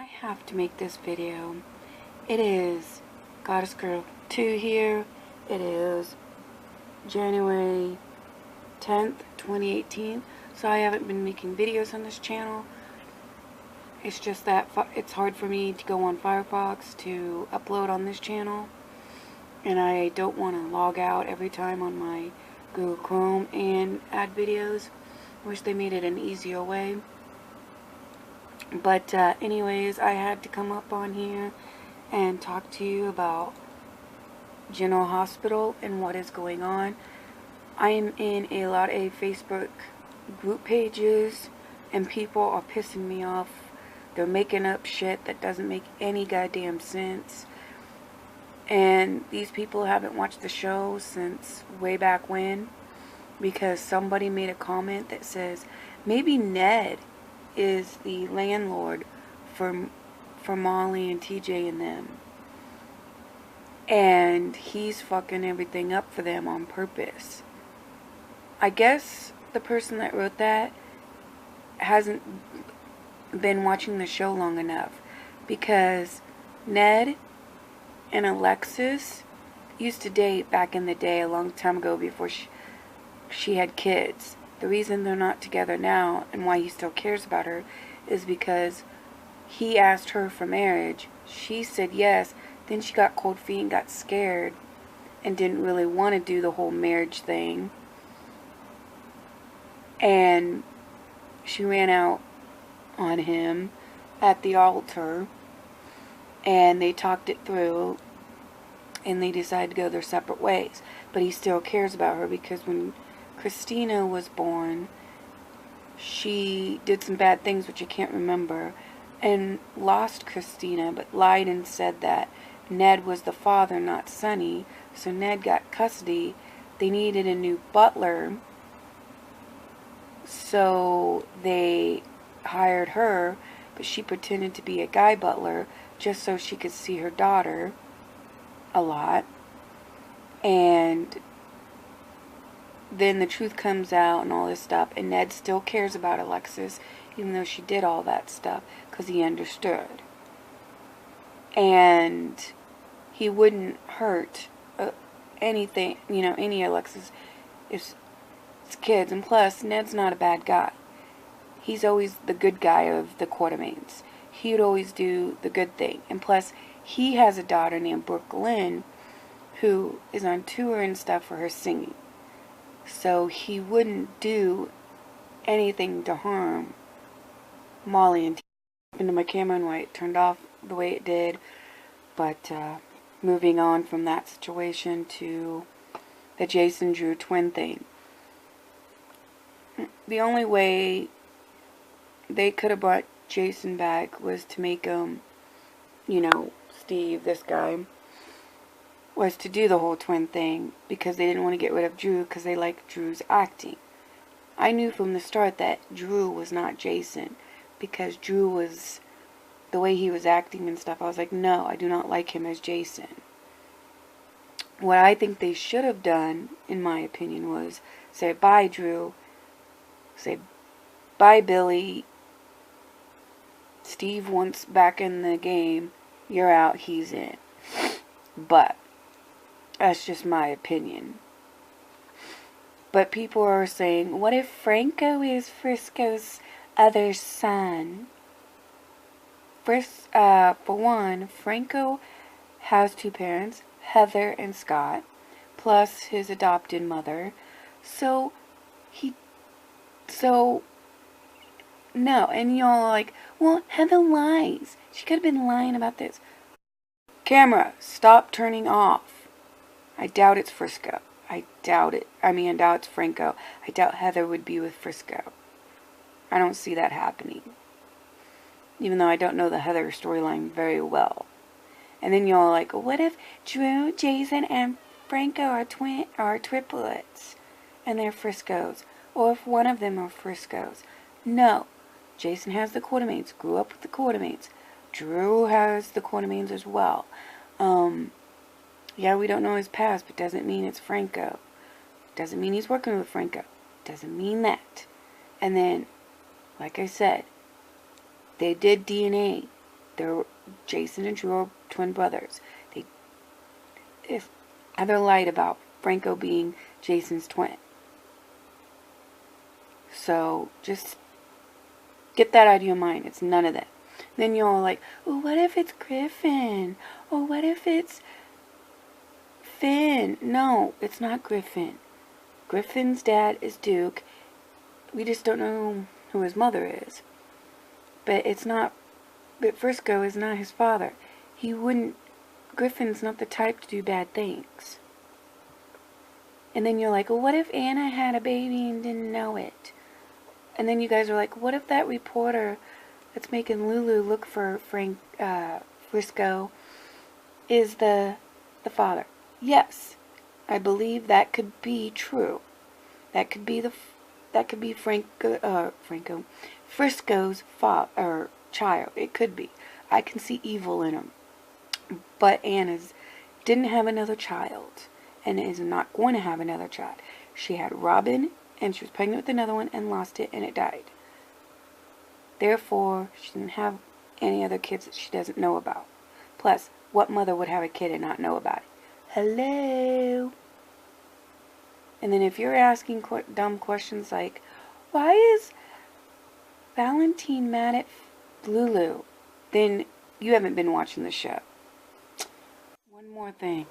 have to make this video. It is Goddess Girl 2 here. It is January 10th, 2018. So I haven't been making videos on this channel. It's just that it's hard for me to go on Firefox to upload on this channel. And I don't want to log out every time on my Google Chrome and add videos. Wish they made it an easier way. But anyways, I had to come up on here and talk to you about General Hospital and what is going on. I am in a lot of Facebook group pages and people are pissing me off. They're making up shit that doesn't make any goddamn sense. And these people haven't watched the show since way back when, because somebody made a comment that says maybe Ned is the landlord for Molly and TJ and them, and he's fucking everything up for them on purpose. I guess the person that wrote that hasn't been watching the show long enough, because Ned and Alexis used to date back in the day, a long time ago, before she had kids. The reason they're not together now and why he still cares about her is because he asked her for marriage. She said yes. Then she got cold feet and got scared and didn't really want to do the whole marriage thing. And she ran out on him at the altar. And they talked it through. And they decided to go their separate ways. But he still cares about her because when Christina was born, she did some bad things which I can't remember, and lost Christina, but lied and said that Ned was the father, not Sonny. So Ned got custody. They needed a new butler, so they hired her, but she pretended to be a guy butler just so she could see her daughter a lot. And then the truth comes out and all this stuff, and Ned still cares about Alexis even though she did all that stuff, because he understood, and he wouldn't hurt anything, any Alexis if it's kids. And plus, Ned's not a bad guy. He's always the good guy of the Quartermains. He would always do the good thing. And plus, he has a daughter named Brooke Lynn who is on tour and stuff for her singing. So he wouldn't do anything to harm Molly and into my camera and why it turned off the way it did. But moving on from that situation to the Jason Drew twin thing. The only way they could have brought Jason back was to make him, Steve, this guy, was to do the whole twin thing, because they didn't want to get rid of Drew because they liked Drew's acting. I knew from the start that Drew was not Jason, because Drew was, the way he was acting and stuff, I was like, no, I do not like him as Jason. What I think they should have done, in my opinion, was say bye Drew, say bye Billy, Steve wants back in the game, you're out, he's in. But that's just my opinion. But people are saying, what if Franco is Frisco's other son? First, for one, Franco has two parents, Heather and Scott, plus his adopted mother. So, no. And y'all are like, well, Heather lies. She could have been lying about this. Camera, stop turning off. I doubt it's Frisco. I doubt it. I doubt it's Franco. I doubt Heather would be with Frisco. I don't see that happening. Even though I don't know the Heather storyline very well. And then y'all are like, what if Drew, Jason, and Franco are triplets and they're Friscos? Or if one of them are Friscos? No. Jason has the Quartermains, grew up with the Quartermains. Drew has the Quartermains as well. Yeah, we don't know his past, but doesn't mean it's Franco. Doesn't mean he's working with Franco. Doesn't mean that. And then, like I said, they did DNA. Jason and Drew are twin brothers. If Heather lied about Franco being Jason's twin. So just get that out of your mind. It's none of that. Then you're like, oh, what if it's Griffin? Or what if it's Finn? No, it's not Griffin. Griffin's dad is Duke. We just don't know who his mother is. But Frisco is not his father. Griffin's not the type to do bad things. And then you're like, well, what if Anna had a baby and didn't know it? And then you guys are like, what if that reporter that's making Lulu look for Frisco is the father? Yes, I believe that could be true. That could be Frisco's child. It could be. I can see evil in him. But Anna's didn't have another child and is not going to have another child. She had Robin and she was pregnant with another one and lost it and it died. Therefore, she didn't have any other kids that she doesn't know about. Plus, what mother would have a kid and not know about it? Hello? And then if you're asking dumb questions like, why is Valentine mad at Lulu? Then you haven't been watching the show. One more thing.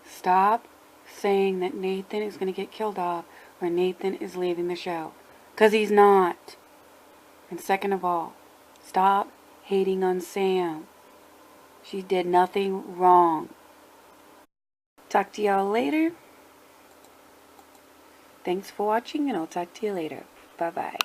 Stop saying that Nathan is going to get killed off or Nathan is leaving the show. Because he's not. And second of all, stop hating on Sam. She did nothing wrong. Talk to y'all later. Thanks for watching and I'll talk to you later. Bye-bye.